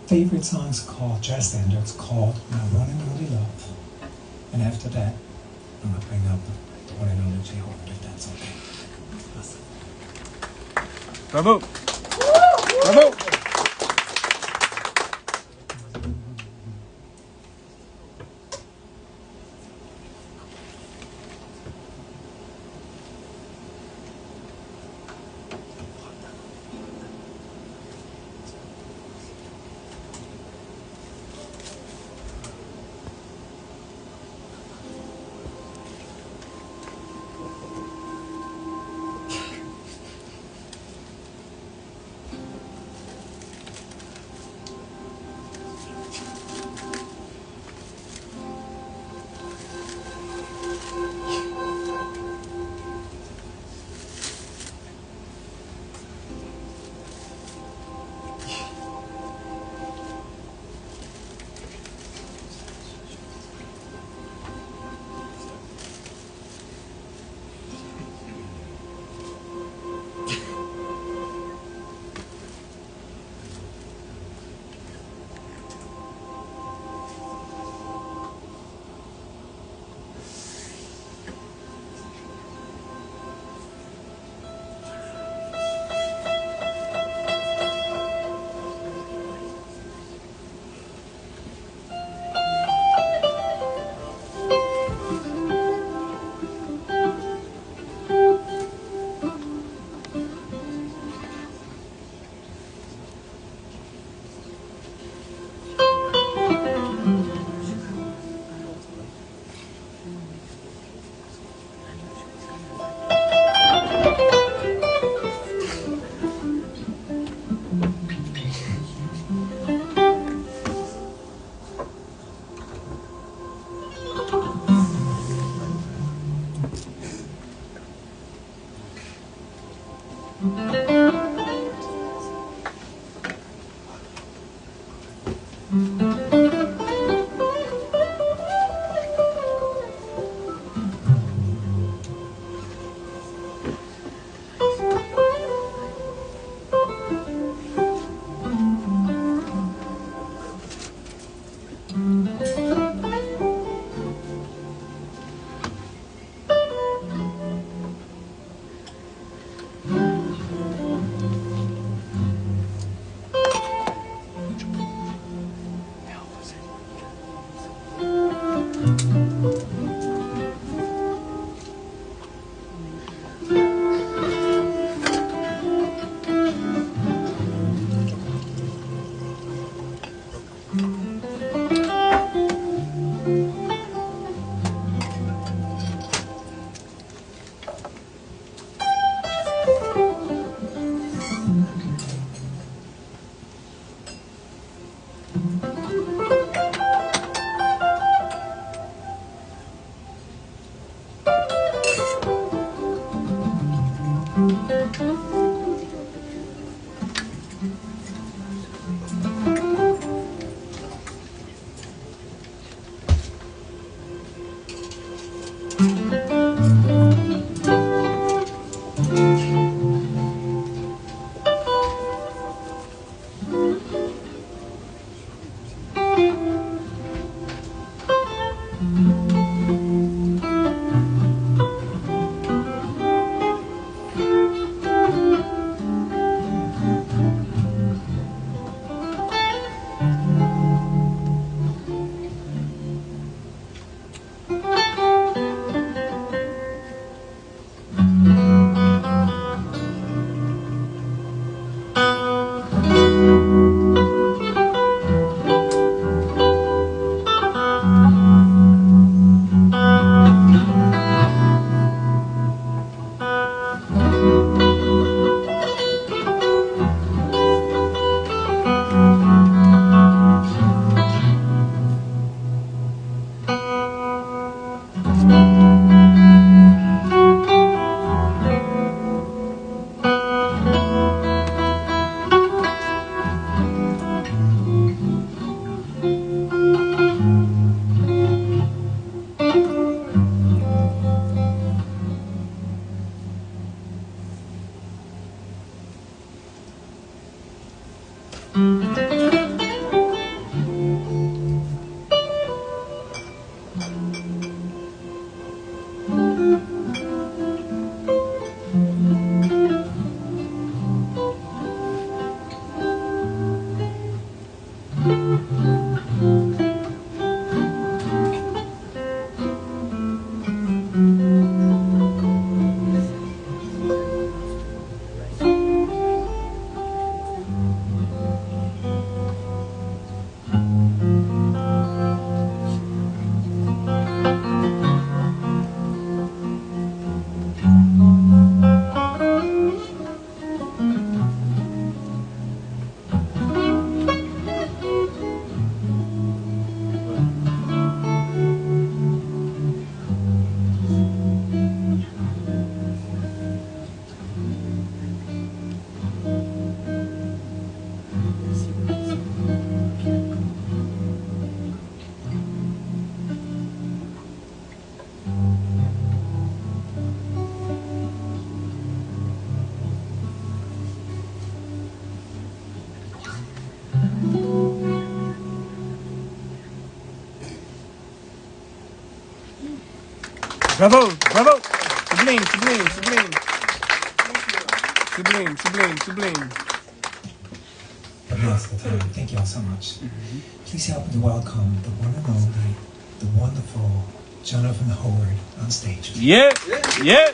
favorite song is called jazz standards called "My One and Only Love," and after that, I'm gonna bring up the one and only J Horn, if that's okay. Bravo! Bravo! Bravo, bravo. Sublime, sublime, sublime. Sublime, sublime, sublime. But now's the time. Thank you all so much. Please help me to welcome the one and only, the wonderful Jonathan Howard on stage. Yeah, yeah.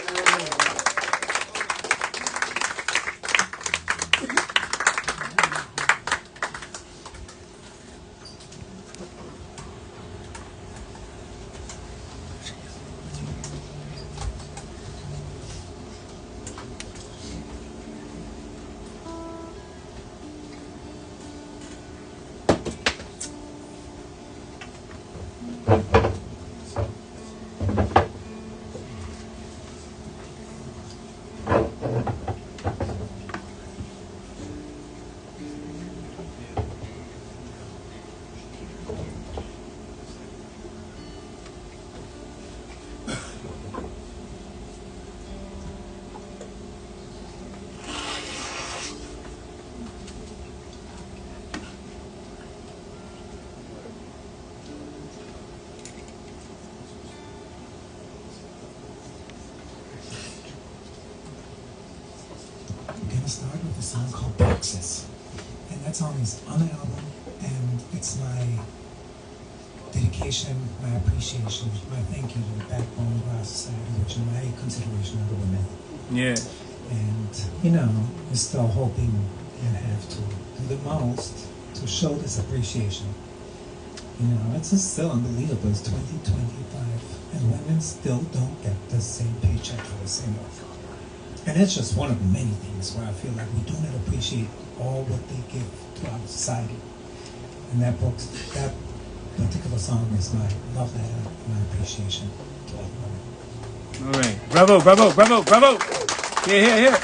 I'm gonna start with a song called Boxes. And that song is on the album, and it's my dedication, my appreciation, my thank you to the backbone of our society, which in my consideration are the women. Yeah. And, you know, we're still hoping and have to do the most to show this appreciation. You know, it's just still unbelievable. It's 2025, and women still don't get the same paycheck for the same work. And it's just one of the many things where I feel like we do not appreciate all what they give to our society. And that particular song is my love letter, my appreciation to all the women. All right. Bravo, bravo, bravo, bravo. Here, here, here.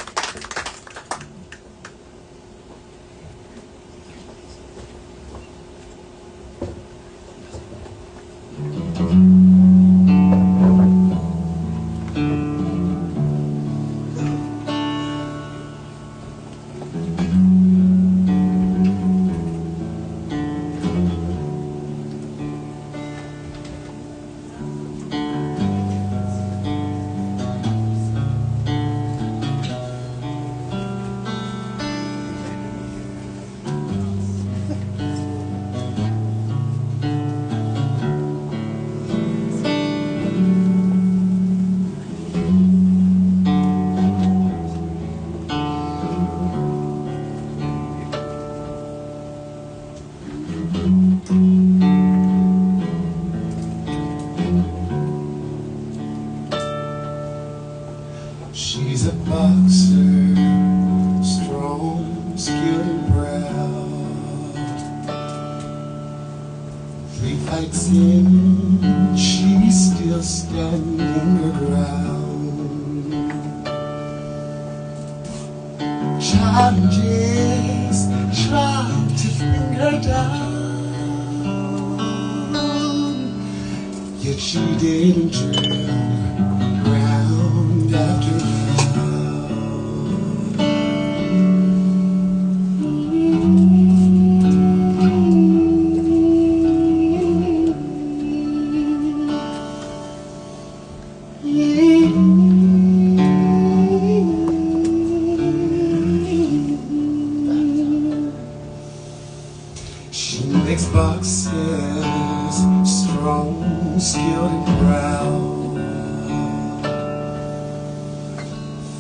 She's a boxer, strong, skilled and proud. 3 fights in, she's still standing her ground. Challenges try to bring her down, yet she didn't drown. Round after round. She makes boxes, strong, skilled and proud,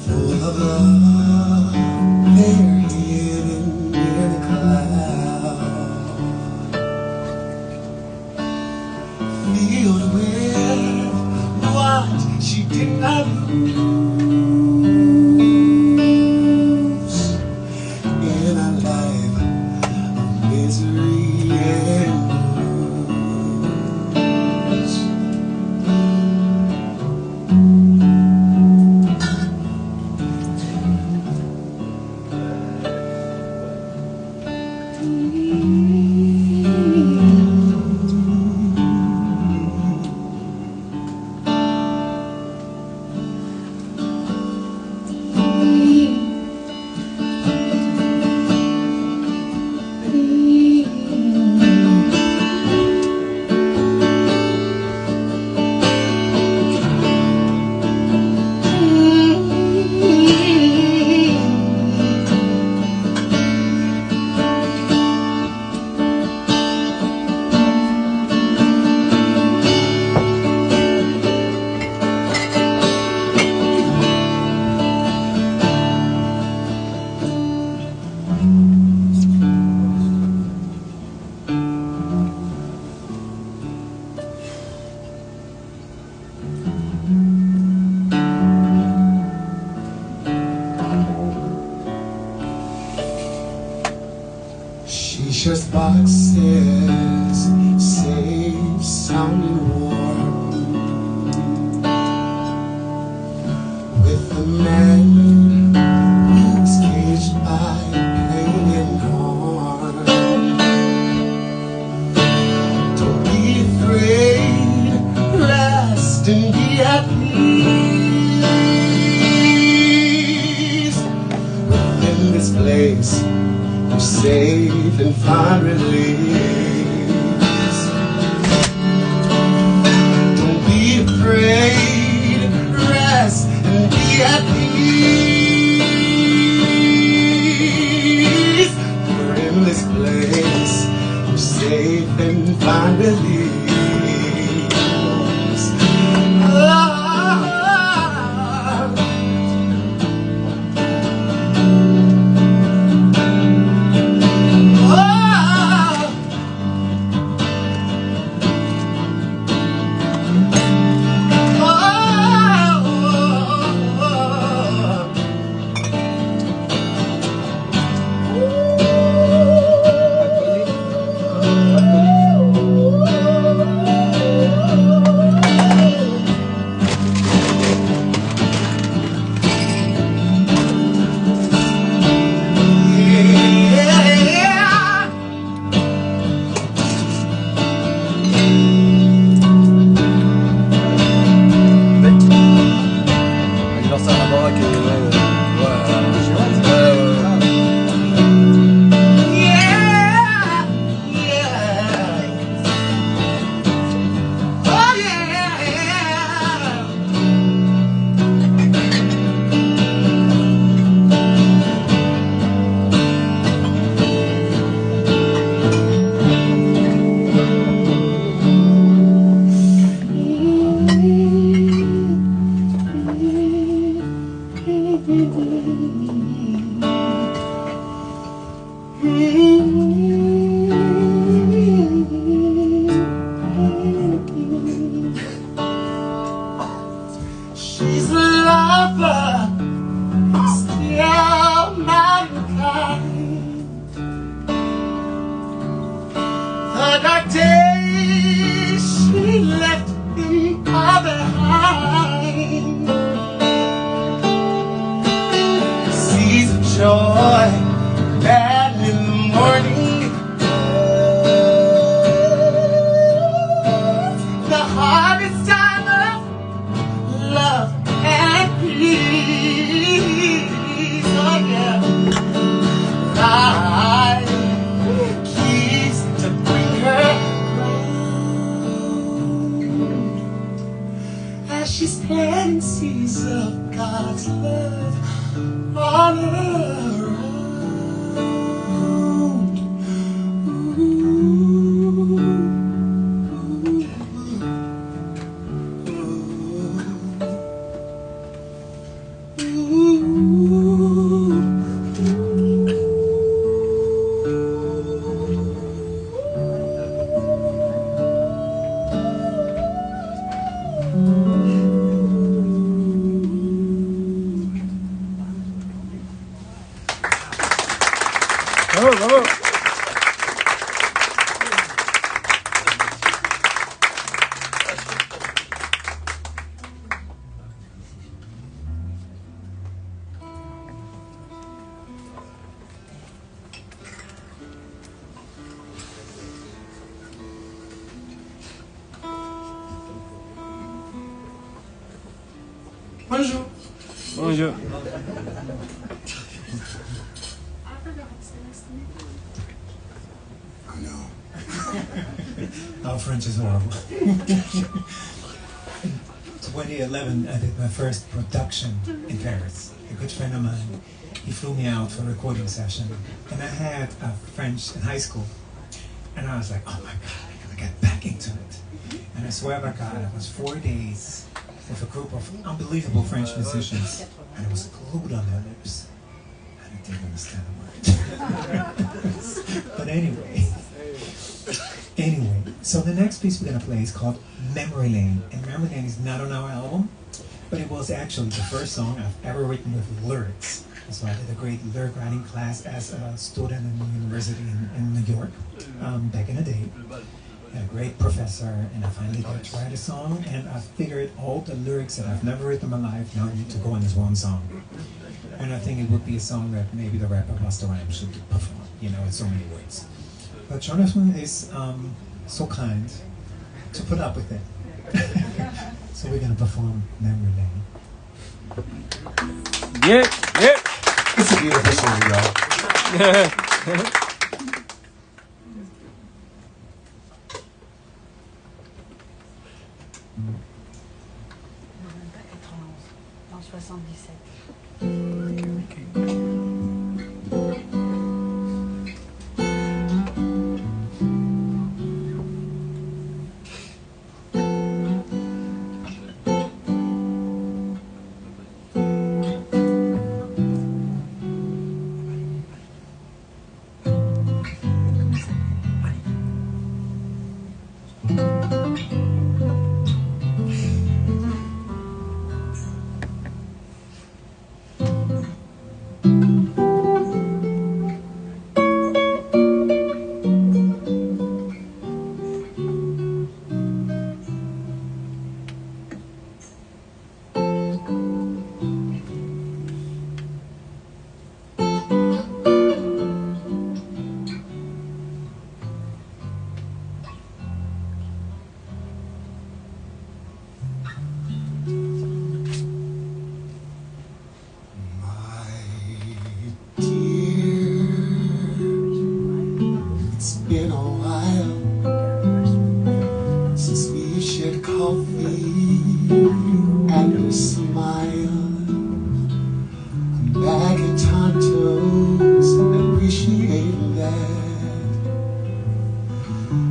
full of love, they're hidden in a cloud, filled with what she did not lose in a life of misery and blues. boxes, safe, sound and warm, with a man who's caged by pain and harm. Don't be afraid, rest and be at peace. Within this place, you're safe and find release. Don't be afraid, rest and be at peace. You're in this place, you're safe and find release. She's a lover, still mankind. The dark days she left him far behind. Seas of joy, and in the morning, the hardest time of love and peace. Oh yeah, life keeps to bring her round as she's planting seeds of God's love all around. Bravo, bravo. Bonjour. Bonjour. I know. Our French is horrible. 2011, I did my first production in Paris. A good friend of mine, he flew me out for a recording session, and I had a French in high school, and I was like, oh my God, I gotta get back into it. And I swear by God, it was 4 days with a group of unbelievable French musicians, and it was glued on their lips. I didn't understand a word. But anyway, so the next piece we're gonna play is called Memory Lane, and Memory Lane is not on our album, but it was actually the first song I've ever written with lyrics. So I did a great lyric writing class as a student in the university in New York back in the day. Had a great professor, and I finally got to write a song, and I figured all the lyrics that I've never written in my life now need to go in this one song. And I think it would be a song that maybe the rapper Busta Rhymes should perform, you know, in so many words. But Jonathan is so kind to put up with it. So we're going to perform Memory Lane. Yeah, yeah. It's a beautiful song, y'all. En 77.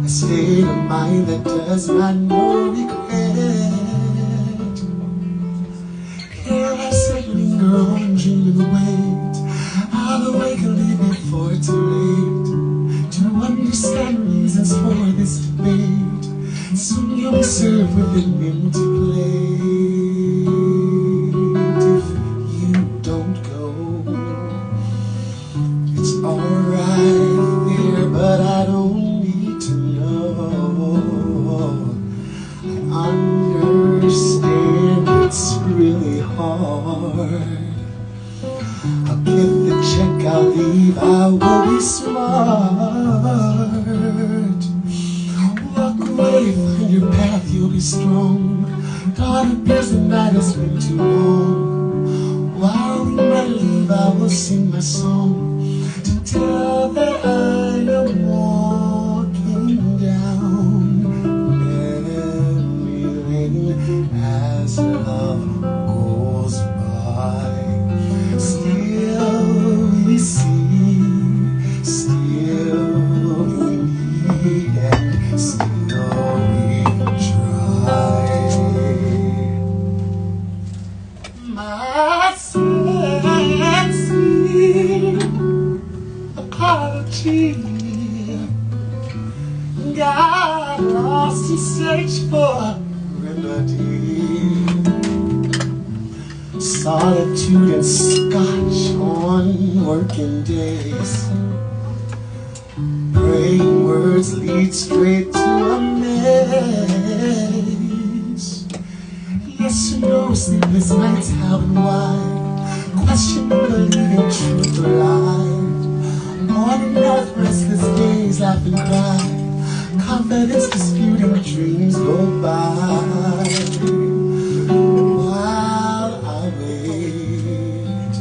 State of mind that does not know regret. Here I sit, linger on, dreaming wait. I'll awake a little before too late to understand reasons for this debate. Soon you'll be served with an empty plate. If you don't go, it's alright there, but I don't understand, it's really hard. I'll get the check, I'll leave, I will be smart. Walk away, find your path, you'll be strong. God appears the night has been too long. While we might leave, I will sing my song to tell that I am walking down as love goes by. Still we see, still we need, and still we try. My sincere apology got lost in search for solitude and scotch on working days. Praying words lead straight to a maze. Yes or no, sleepless nights, how and why. Questioning, believing, truth or lie. On and off, restless days, laugh and cry. Confidence disputing, dreams go by. While I wait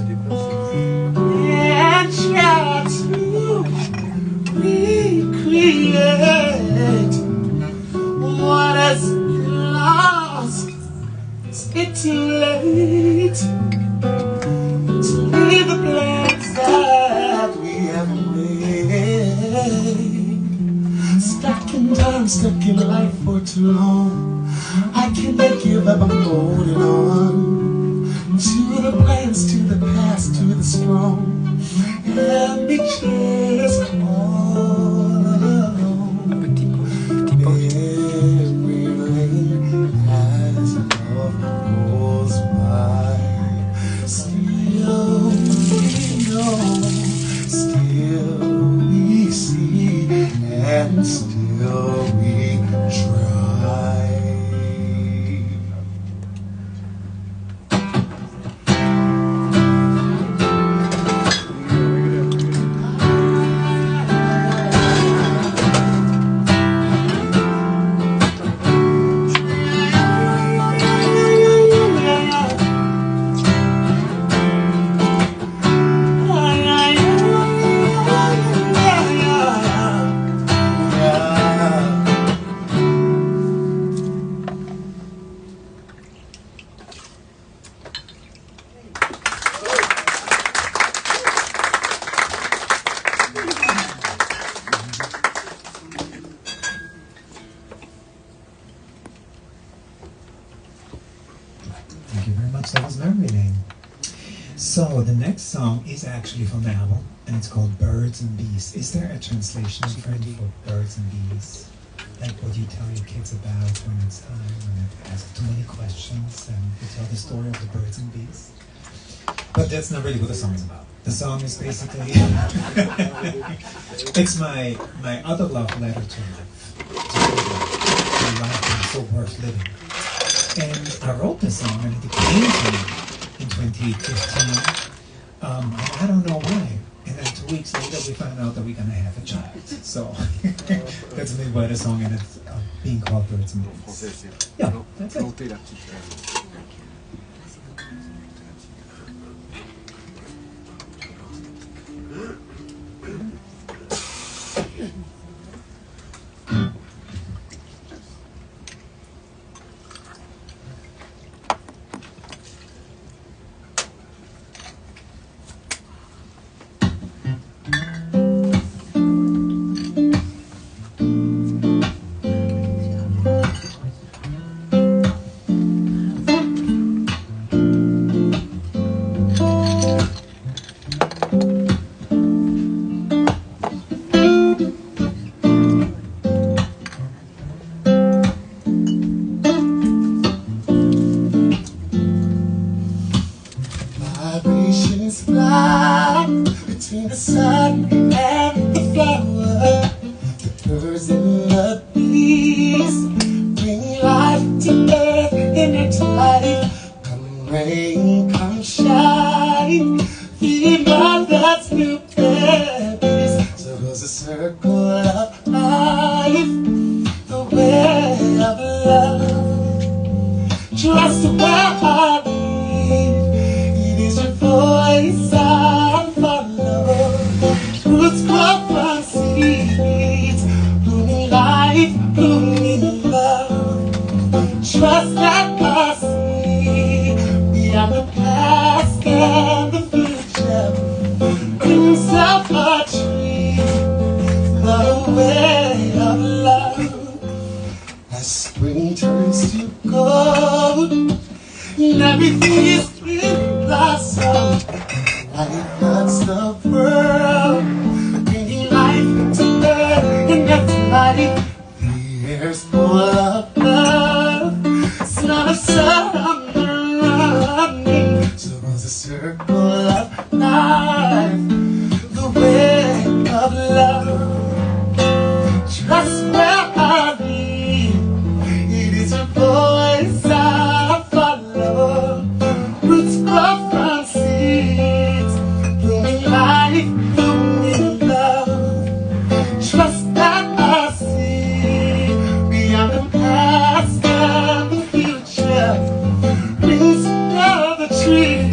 and try to recreate what has been lost, is it too late to leave the plans that we have made? Stuck in time, stuck in life for too long. I can't give up, I'm holding on to the plans, to the past, to the strong. And be just all alone. Memory lane as love goes by. Still still we try. Thank you very much. That was Mermaid. So the next song is actually from the album, and it's called Birds and Bees. Is there a translation in French for birds and bees? Like what you tell your kids about when it's time, when they ask too many questions, and you tell the story of the birds and bees? But that's not really what the song is about. The song is basically it's my other love letter to life. To life is so worth living. And I wrote the song and it came to me in 2015. And I don't know why. And then 2 weeks later we found out that we're gonna have a child. So that's maybe why the song ended up being called Birds and Bees. Yeah, that's it. Vibrations fly between the sun and the flower. The birds and the bees bring life to earth and into life. Come rain, come shine, the mother's new babies. So goes a circle of life, the way of love. Trust the way voice I follow. Roots grow from seeds, blooming life, blooming love. Trust that I see beyond the past and the future. Brings up a tree, the way of love. As spring turns to gold and everything is in blossom, life floods the world, bringing life to earth and that's life. The air's full of love, smell of summer running. So goes a circle of life, the way of love. Trust where I lead, it is your voice I follow. Roots grow from seeds, blooming life, blooming love. Trust that I see beyond the past and the future. Brings another tree,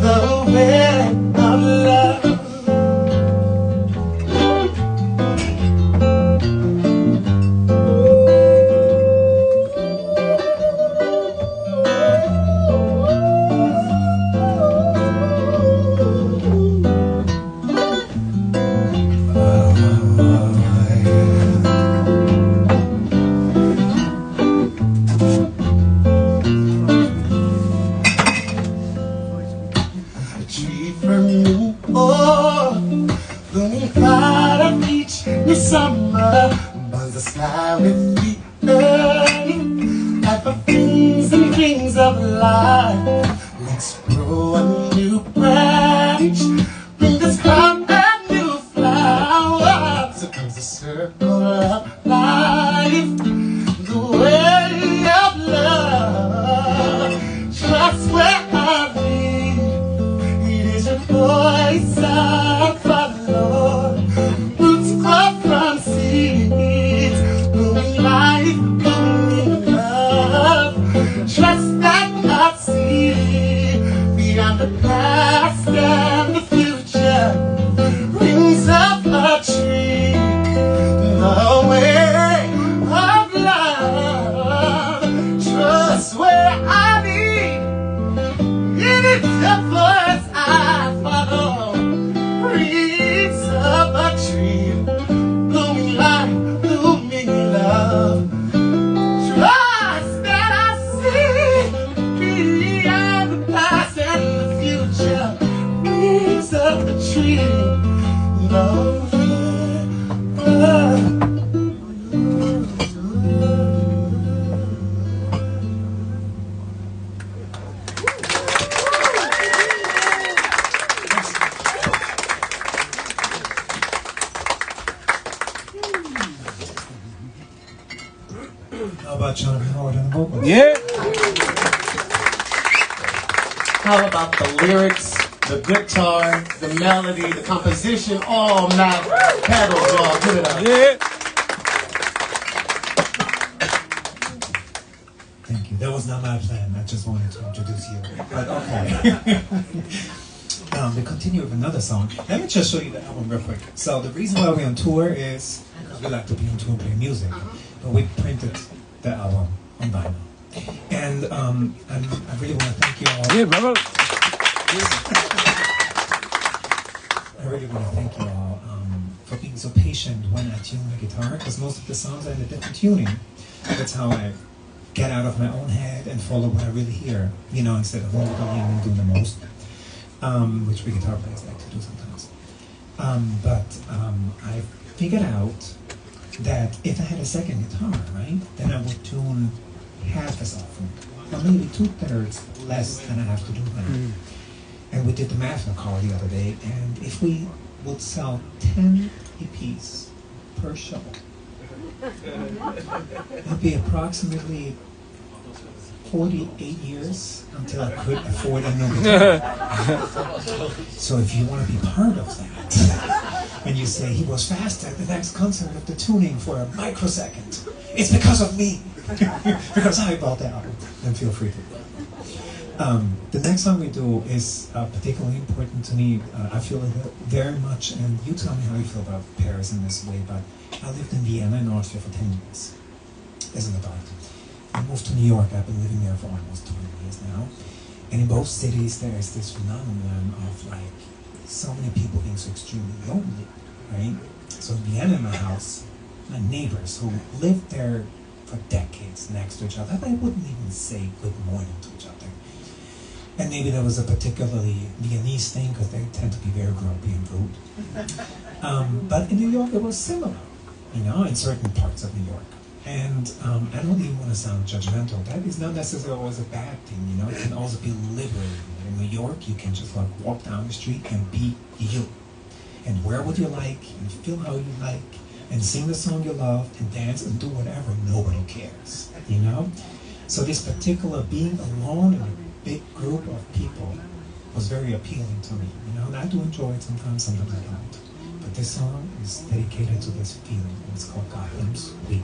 the way of love. Blooming cloud of each new summer bonds the sky with the earth. Life of things and dreams of life. Let's grow a new branch, bring this crown and new flower. So comes the circle of life, the way of love. Trust where I lead. It is your voice I follow. Roots grow from seeds, blooming life, blooming love. Trust that I see beyond the past and the future. Rings of a tree, the way of love. Trust where I lead. It is your voice I follow. Rings of a tree, blooming life, blooming love. Trust that I see beyond the past and the future. Rings of the tree. Love, love. How about Jonathan Howard and the vocals? Yeah. How about the lyrics, the guitar, the melody, the composition, all Matt pedals, y'all. Give it up. Yeah. Thank you. That was not my plan. I just wanted to introduce you. But okay. We continue with another song. Let me just show you the album real quick. So the reason why we're on tour is because we like to be on tour and play music. But we printed the album on vinyl. And I really want to thank you all. Yeah, bravo. I really want to thank you all for being so patient when I tune the guitar, because most of the songs are in a different tuning. That's how I get out of my own head and follow what I really hear, you know, instead of vocally and doing the most, which we guitar players like to do sometimes. I figured out that if I had a second guitar, right, then I would tune half as often, or maybe 2/3 less than I have to do now. And we did the math in the car the other day, and if we would sell 10 EPs per show, it would be approximately 48 years until I could afford a new guitar. So if you want to be part of that, and you say he was fast at the next concert of the tuning for a microsecond, it's because of me, because I bought the album, then feel free to. The next song we do is particularly important to me. I feel it very much, and you tell me how you feel about Paris in this way, but I lived in Vienna in Austria for 10 years, as an adult. I moved to New York. I've been living there for almost 20 years now. And in both cities, there is this phenomenon of like so many people being so extremely lonely, right? So in Vienna, in my house, my neighbors who lived there for decades next to each other, they wouldn't even say good morning to each other. And maybe that was a particularly Viennese thing, because they tend to be very grumpy and rude. But in New York, it was similar, you know, in certain parts of New York. And I don't even want to sound judgmental. That is not necessarily always a bad thing, you know. It can also be liberating. In New York, you can just like walk down the street and be you, and wear what you like, and feel how you like, and sing the song you love, and dance and do whatever. Nobody cares, you know. So this particular being alone in a big group of people was very appealing to me, you know. And I do enjoy it sometimes I don't. But this song is dedicated to this feeling, and it's called Gotham's Weep.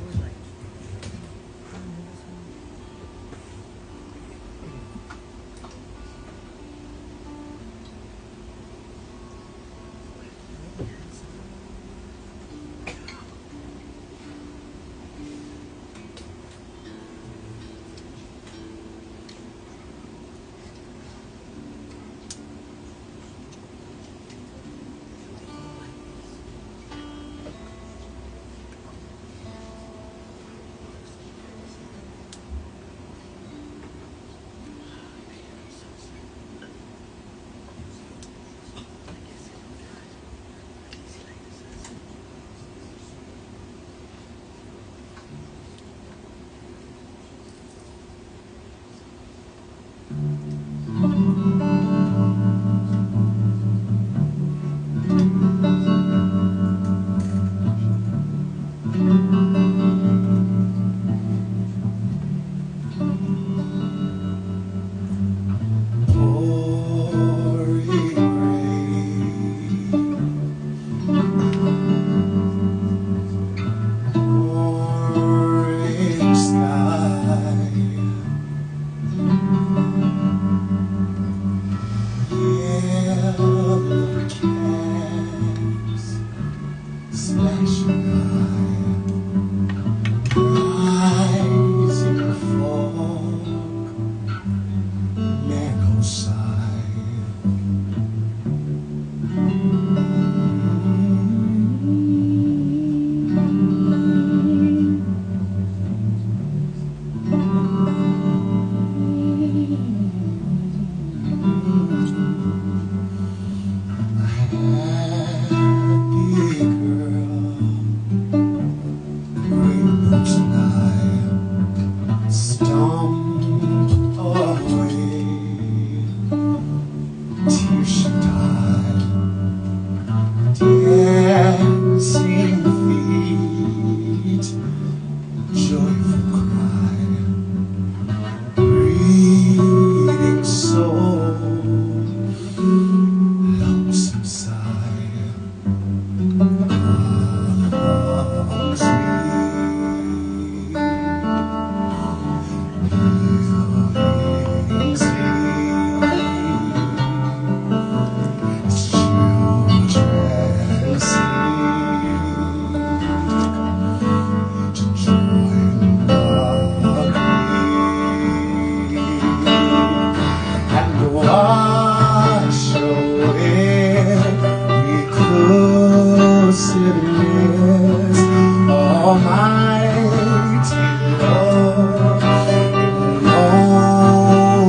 almighty love in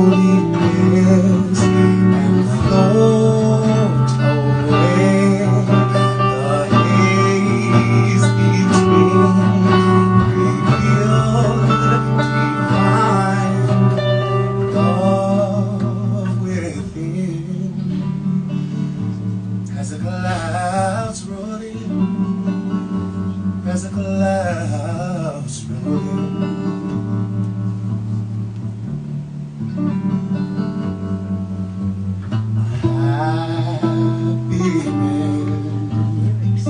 loneliness and float away the haze between revealed divine love within. As the clouds roll in, as the clouds roll in, a happy man with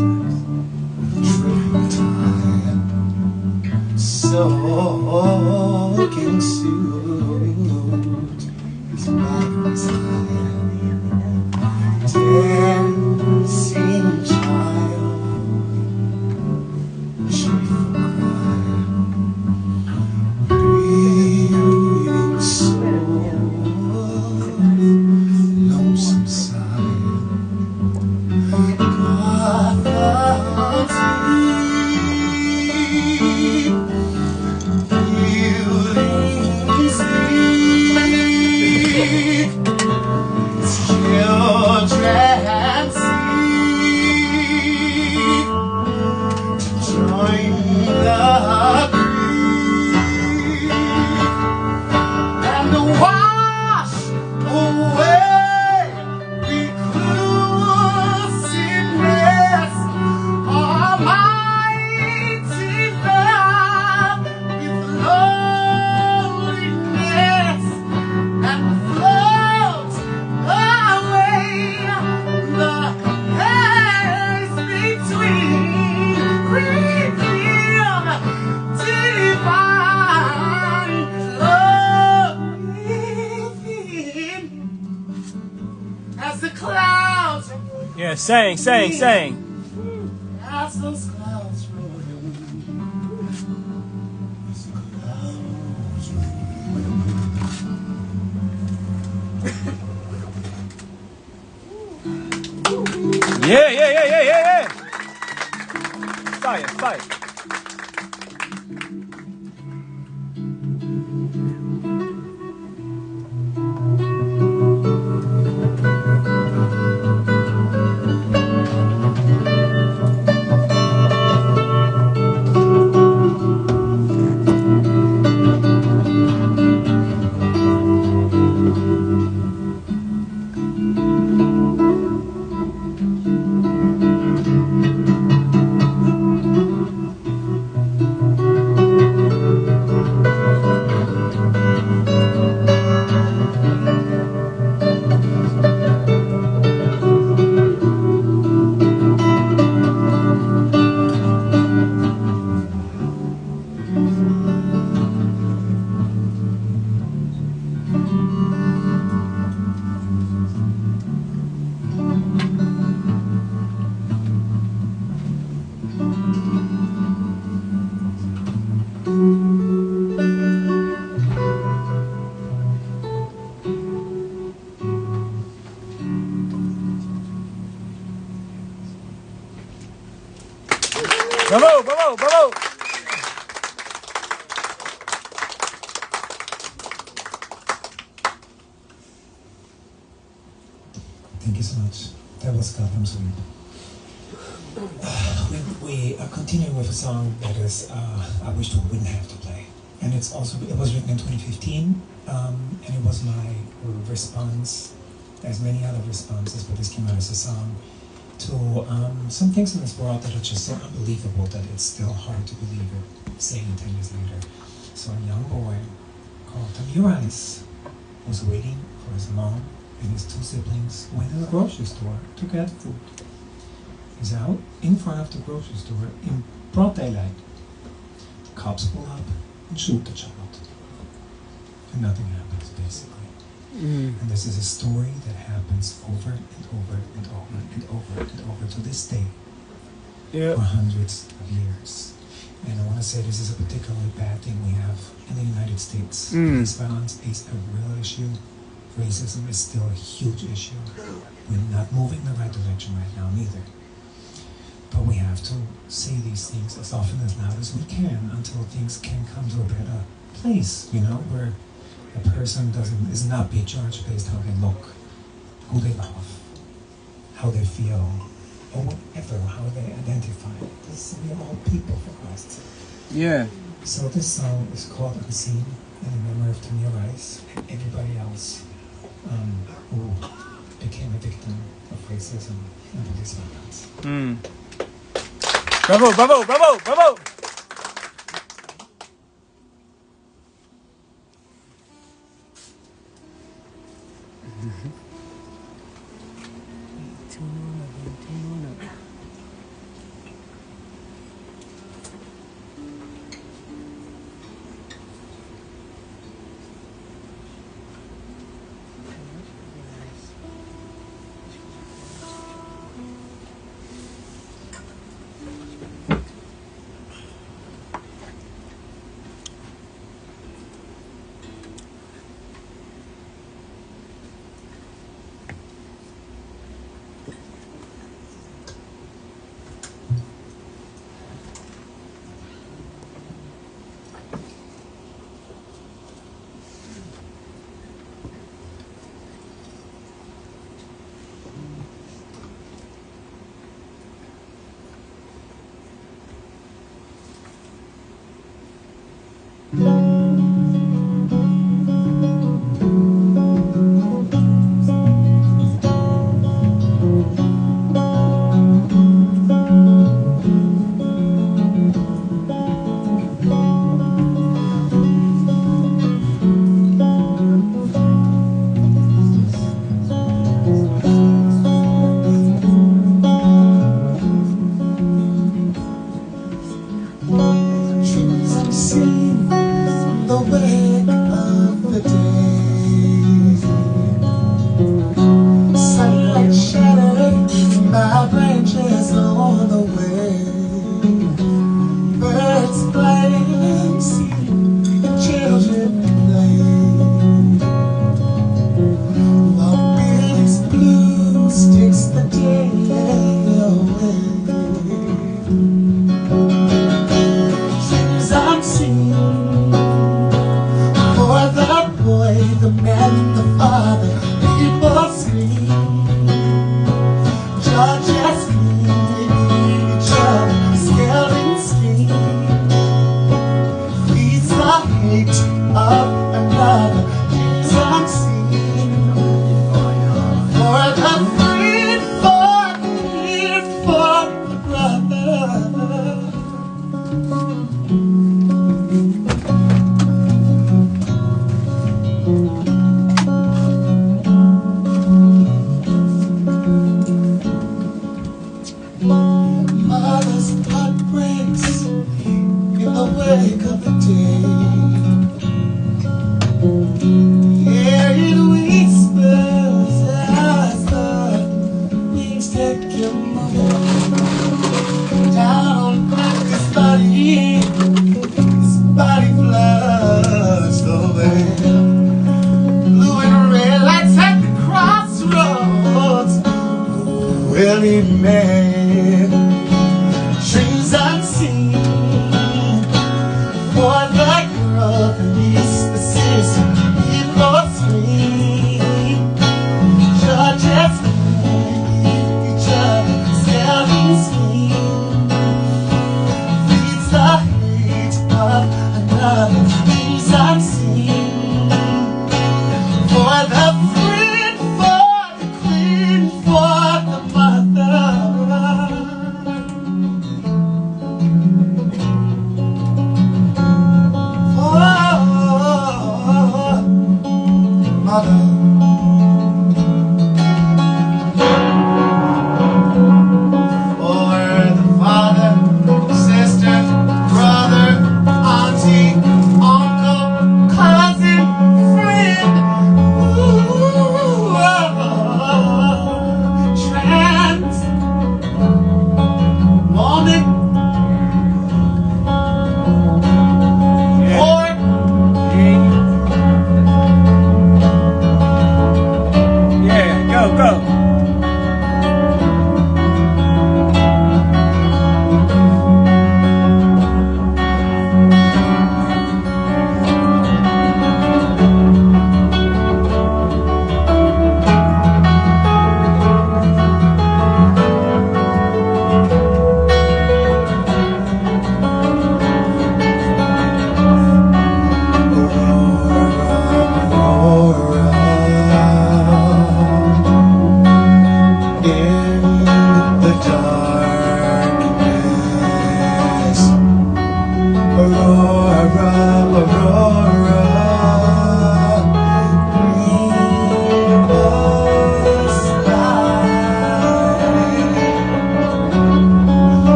a triple tie, soaking suit, his back was high. Dancing child, joyful cry, breathing soul, lonesome sigh, Gotham sleep, building sleep. Children seek to join the creek and wash away reclusiveness, almighty love with loneliness and float away the haze between revealed divine love within. As the clouds, Yeah, sang. as those clouds roll in, as the clouds roll in. Yeah. Fire. Bravo. Thank you so much. That was Gotham Sweep. We are continuing with a song that is I wish we wouldn't have to play, and it was written in 2015, and it was my response, as many other responses, but this came out as a song to some things in this world that are just so unbelievable that it's still hard to believe it, saying 10 years later. So a young boy called Tamiris was waiting for his mom and his two siblings went to the grocery store to get food. He's out in front of the grocery store in broad daylight. Cops pull up and shoot the child. And nothing happens, basically. And this is a story that happens over and over and over and over and over to this day for hundreds of years. And I want to say this is a particularly bad thing we have in the United States. Police violence is a real issue. Racism is still a huge issue. We're not moving in the right direction right now, neither. But we have to say these things as often as loud as we can until things can come to a better place, you know, where a person is not be judged based how they look, who they love, how they feel, or whatever, how they identify. We are all people for Christ's sake. Yeah. So this song is called Unseen in the memory of Tamir Rice and everybody else who became a victim of racism and police violence. Bravo, bravo, bravo, bravo!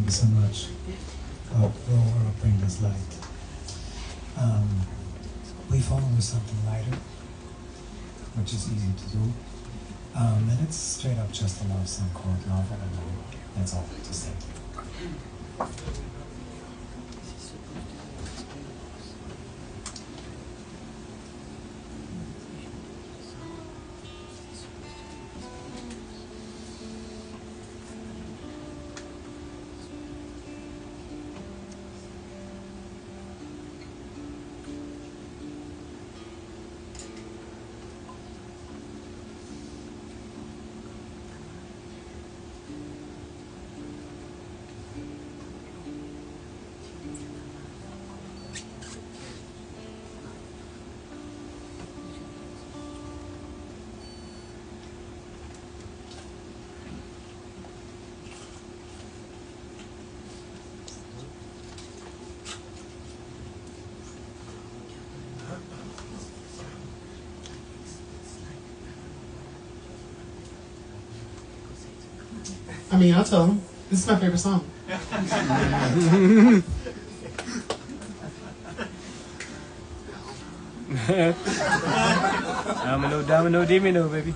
you so much. We'll bring this light. We follow with something lighter, which is easy to do. And it's straight up just a love song called Love All Alone. That's all to say. I mean, I'll tell him. This is my favorite song. Domino, domino, dimino, baby.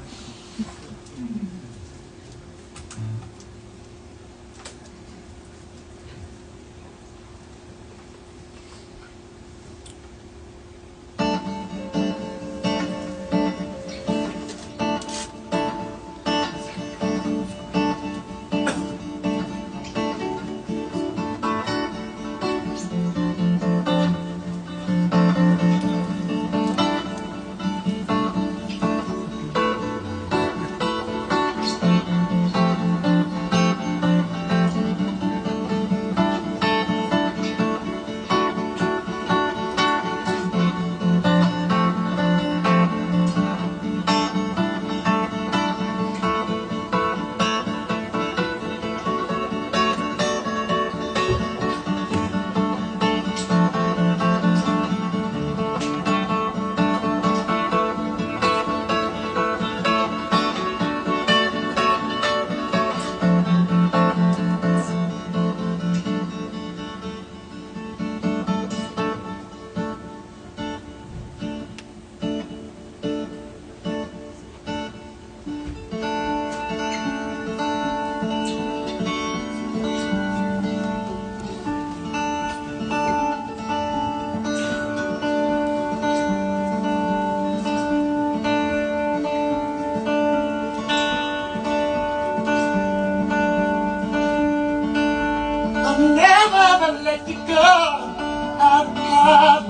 Let you go out of my life.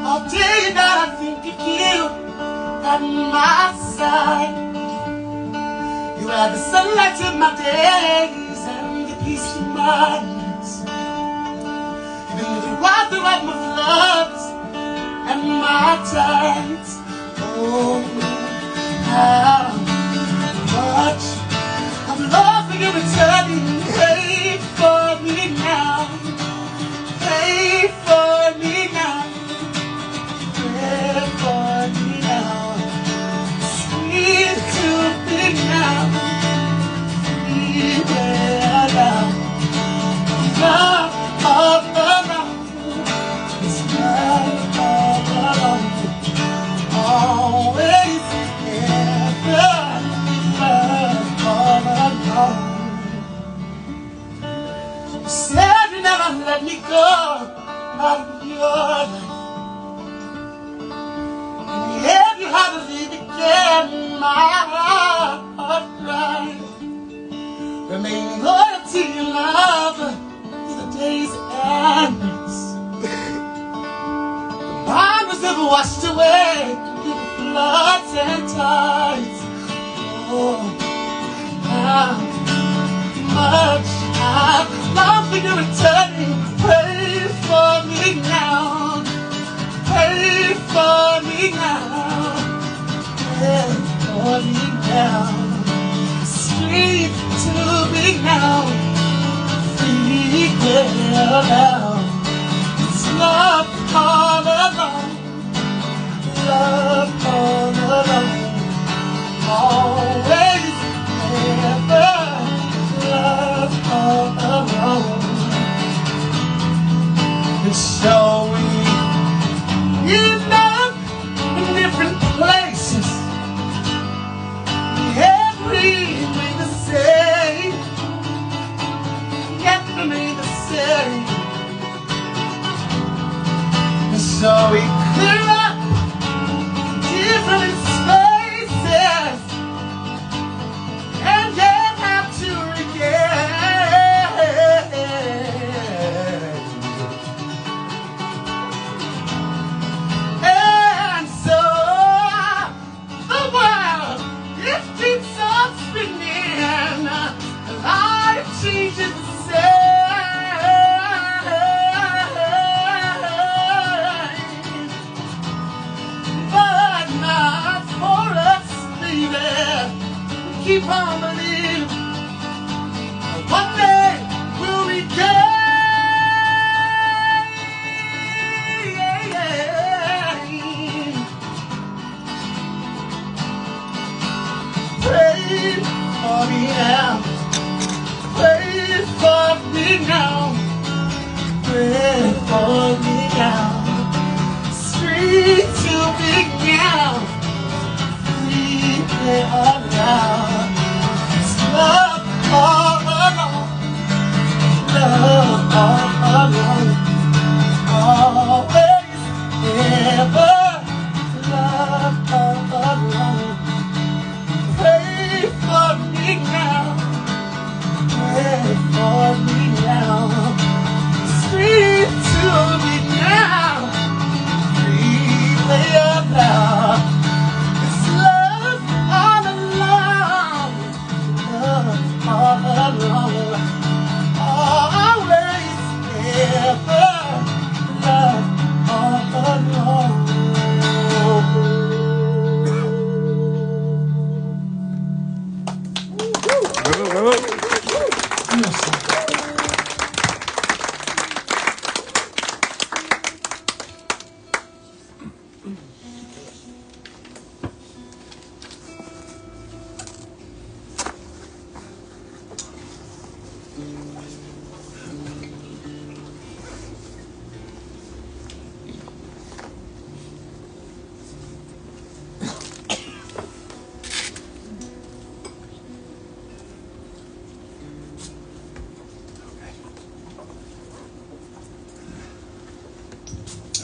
I'll tell you that I think of you at my side. You are the sunlight of my days and the peace of my nights. You've been the water of my floods and my tides. Oh, how much of love for you returning. Pay for me now. Pay for me now. Pray for me now. Sweet to be now. Beware now. Love all around. It's love all around. Always, ever, love all around. You said you never let me go out of your life. If you had to leave again, my heart cries. Remaining loyal to your love through the days and nights. The bond was never washed away through the floods and tides. Oh, how much I long for you returning. Pray for me now. Pray for me now. Pray for me now. Sleep to me now. Free will now. It's love all alone. Love all alone. Always, ever, love. keep on believing. One day we'll be good. Pray for me now. Pray for me now. Pray for me now. Street to be now. Free play all around. It's love all alone. Love all alone. Always, ever. Love all alone. Pray for me now. Pray for me now. Street to me now. Free play up now. It's love all along. Love all along. Always, ever. Love all along.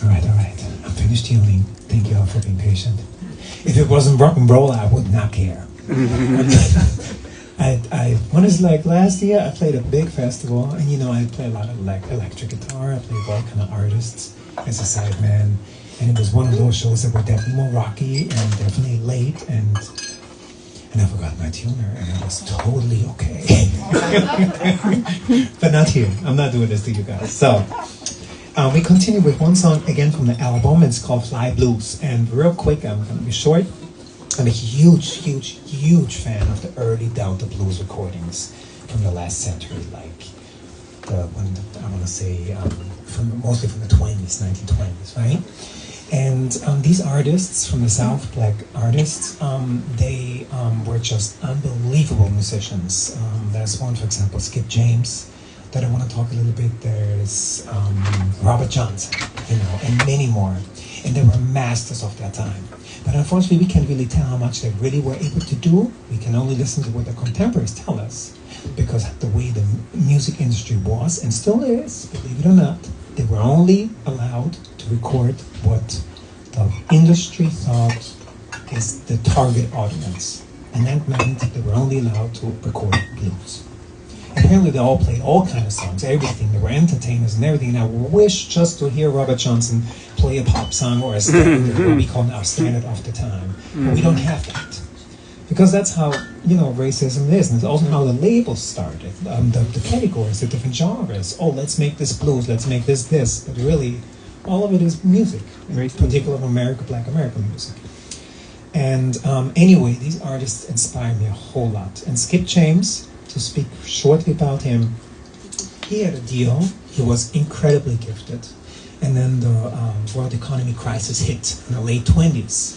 All right. I'm finished healing. Thank you all for being patient. If it wasn't rock and roll, I would not care. When it's like last year, I played a big festival, and you know, I play a lot of electric guitar. I play with all kind of artists as a sideman, and it was one of those shows that were definitely more rocky and definitely late, and I forgot my tuner, and it was totally okay. But not here. I'm not doing this to you guys. So. We continue with one song again from the album. It's called Fly Blues. And real quick, I'm going to be short. I'm a huge fan of the early Delta blues recordings from the last century, like mostly from the 20s, 1920s, right? And these artists from the South, black artists, they were just unbelievable musicians. There's one, for example, Skip James, that I want to talk a little bit. There's Robert Johnson, and many more. And they were masters of their time. But unfortunately, we can't really tell how much they really were able to do. We can only listen to what their contemporaries tell us. Because the way the music industry was, and still is, believe it or not, they were only allowed to record what the industry thought is the target audience. And that meant they were only allowed to record blues. Apparently they all played all kinds of songs, everything. They were entertainers and everything. And I wish just to hear Robert Johnson play a pop song or a standard, what we call now standard of the time. But we don't have that. Because that's how, racism is. And it's also how the labels started. The categories, the different genres. Oh, let's make this blues, let's make this. But really, all of it is music. In particular, Black American music. And anyway, these artists inspire me a whole lot. And Skip James, to speak shortly about him, he had a deal. He was incredibly gifted. And then the world economy crisis hit in the late 20s.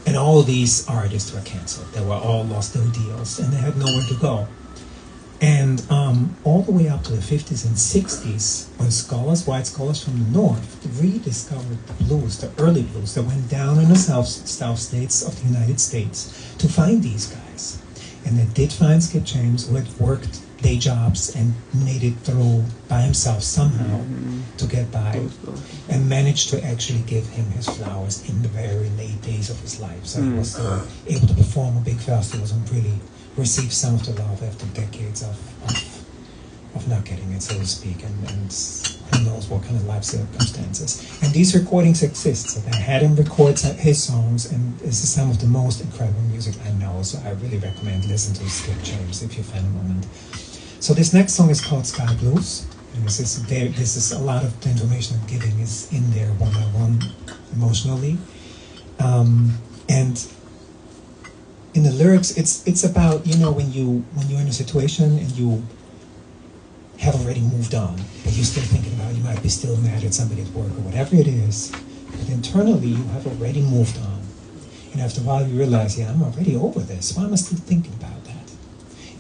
And all these artists were canceled. They were all lost their deals, and they had nowhere to go. And all the way up to the 50s and 60s, when white scholars from the North rediscovered the blues, the early blues that went down in the South states of the United States to find these guys. And they did find Skip James, who had worked day jobs and made it through by himself somehow to get by, and managed to actually give him his flowers in the very late days of his life. So he was still able to perform a big festivals and really receive some of the love after decades of not getting it, so to speak, and who knows what kind of life circumstances. And these recordings exist, so they had him record his songs, and this is some of the most incredible music I know, so I really recommend listening to Skip James if you find a moment. So this next song is called Sky Blues, and this is a lot of the information I'm giving is in there one-on-one emotionally. And in the lyrics, it's about, you know, when you're in a situation and you have already moved on, but you're still thinking about, you might be still mad at somebody at work or whatever it is, but internally you have already moved on. And after a while you realize, yeah, I'm already over this. Why am I still thinking about that?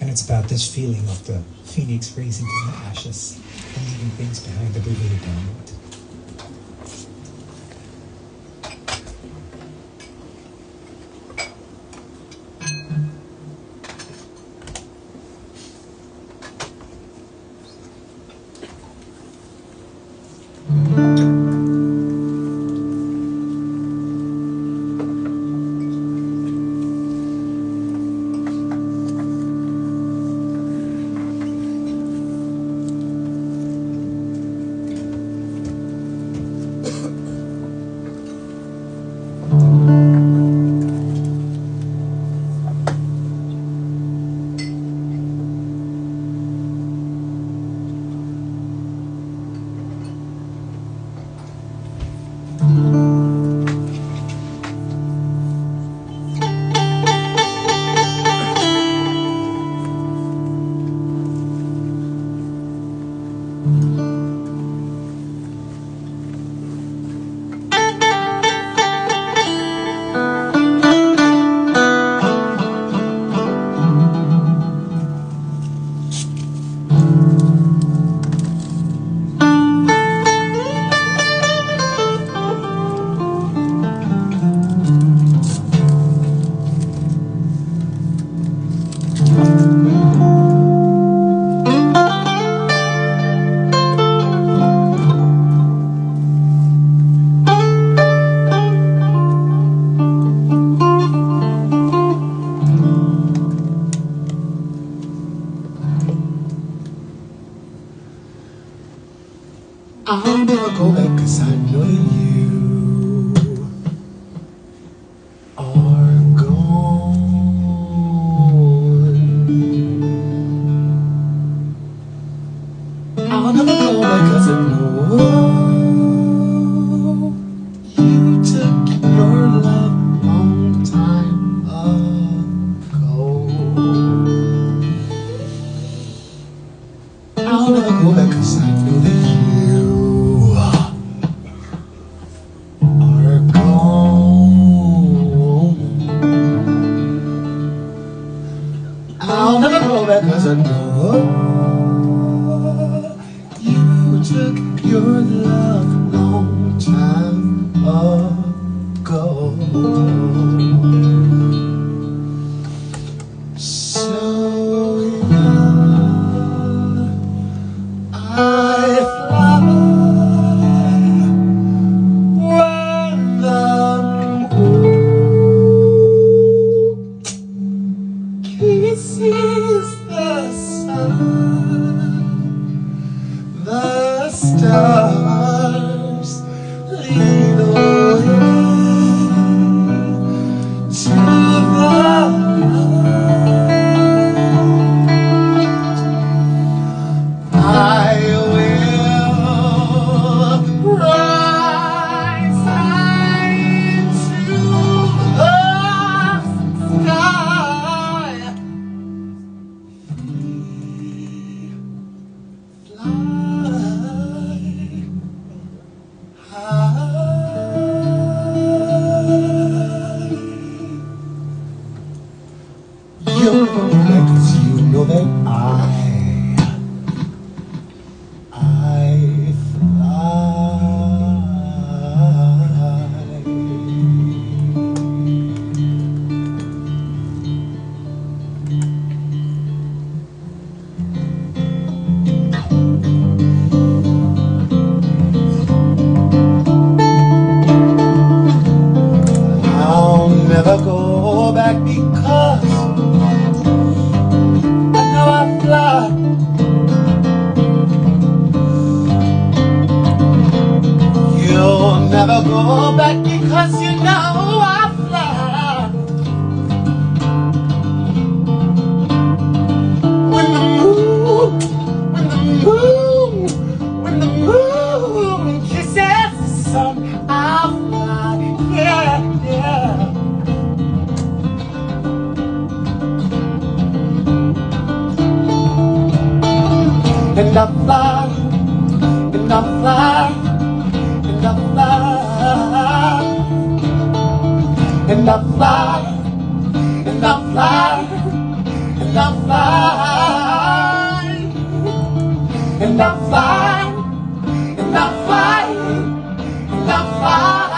And it's about this feeling of the phoenix rising from the ashes and leaving things behind that we really don't want. I'll never go back 'cause I know you are gone. I'll never go back 'cause I know you took your love long time ago. I'll never go back 'cause I know that I'll never go back 'cause I know you took your love long time ago. So yeah, I fly when the kisses the sun, the stars lead the way to the light. I will rise high into the sky. You'll go back 'cause you know that I I'll never go back because I know I fly. You'll never go back because you know I fly. When the moon kisses the sun, I'll fly. Yeah, yeah. and I fly, and I fly, and I fly, and I fly, and I fly, and I fly, and I fly, and I fly, and I fly.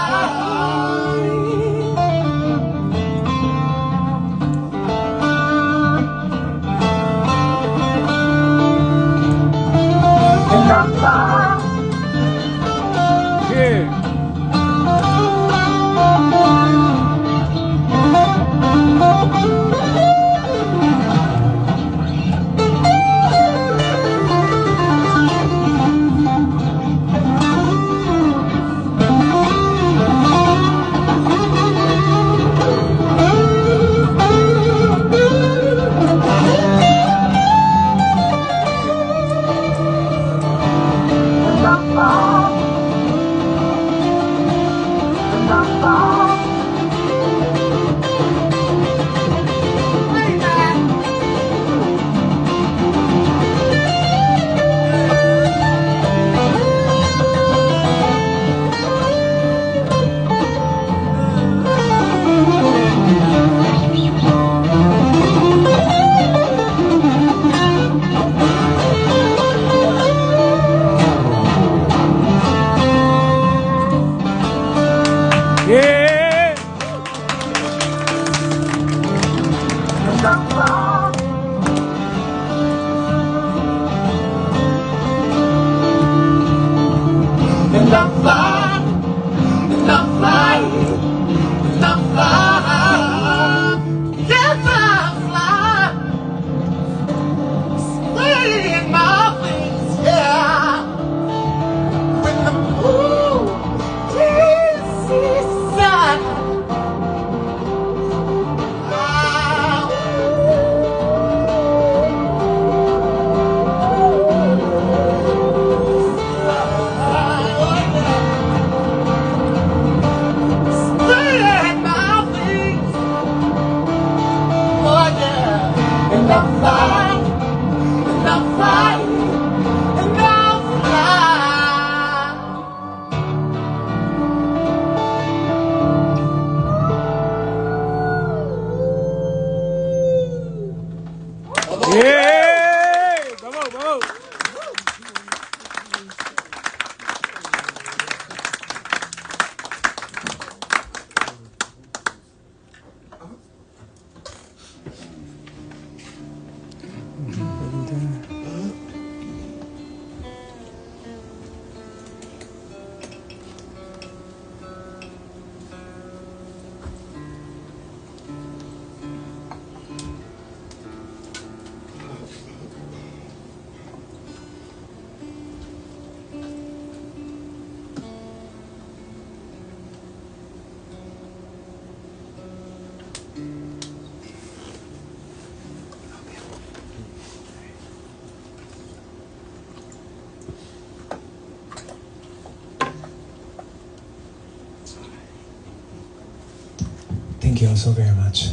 Thank you all so very much.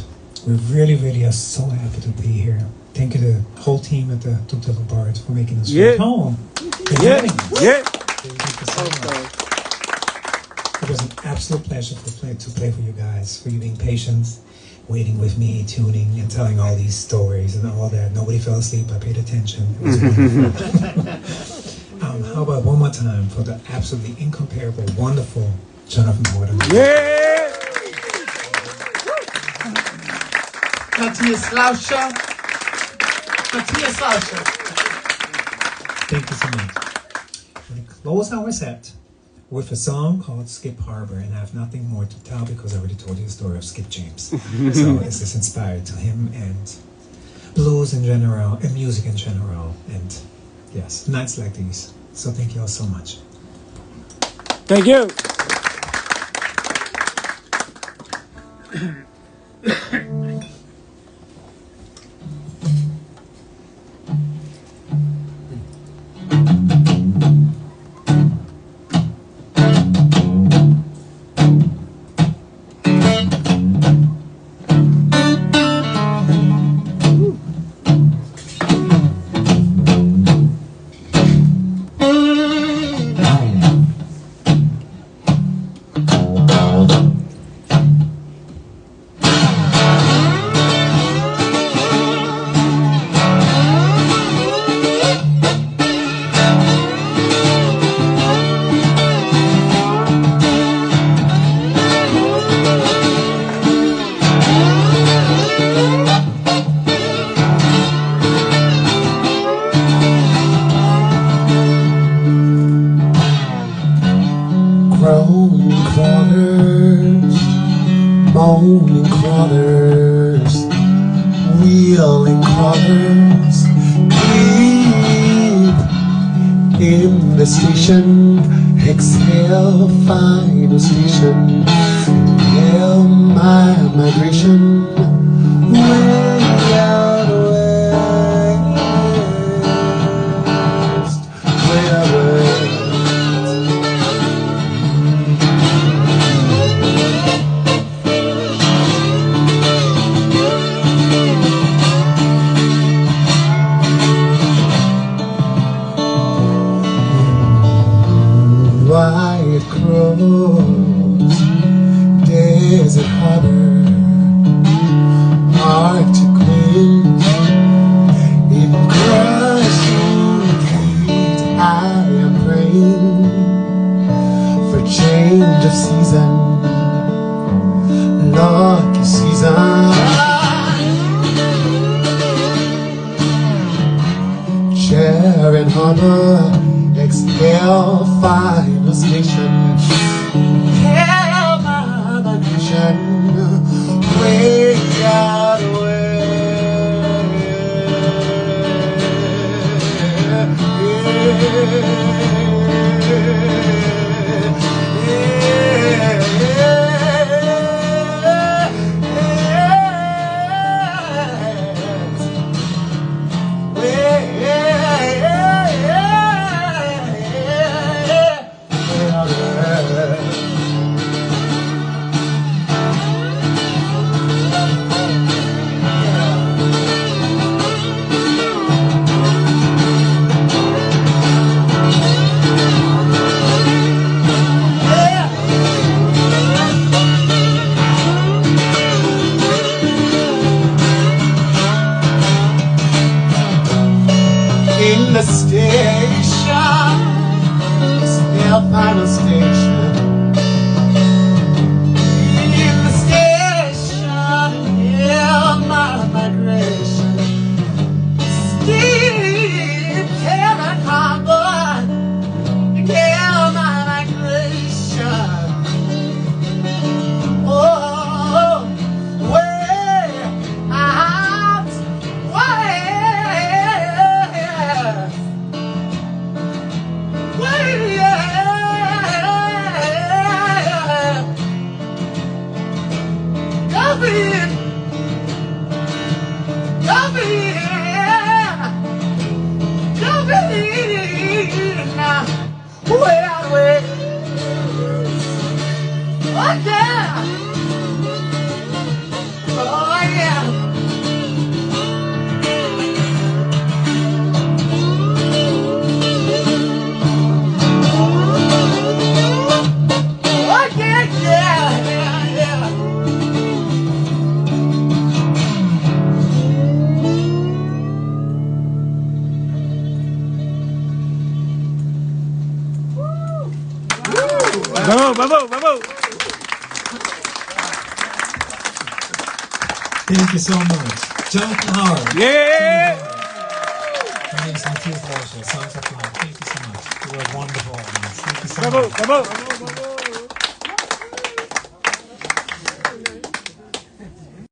We really are so happy to be here. Thank you to the whole team at the Tutte Bars for making us feel at home. Thank you so much. It was an absolute pleasure to play for you guys, for you being patient, waiting with me, tuning, and telling all these stories and all that. Nobody fell asleep. I paid attention. It was wonderful. How about one more time for the absolutely incomparable, wonderful Jonathan Horton. Matthias Lauscher. Matthias Lauscher. Thank you so much. We're going to close our set with a song called Skip Harbor, and I have nothing more to tell because I already told you the story of Skip James. So this is inspired to him and blues in general, and music in general, and yes, nights like these. So thank you all so much. Thank you. evening crawlers, wheeling crawlers, creep in the station, exhale, final station, hail my migration, way out west, way out west. White crows, desert harbor, Arctic winds, in crushing heat. I am praying for change of season, lucky season. Sharon Harbor, exhale, final station, hail my migration, way out in the station, still final station. In the station, yeah, my migration. Steep Hammond Harbor, yeah, my migration. Oh, way out west. Bravo, bravo, bravo. Thank you so much. Jonathan Howard. Yeah. My name is Matthias Walsh, Songs of Life. Thank you so much. You were wonderful. Thank you so Bravo, much. bravo.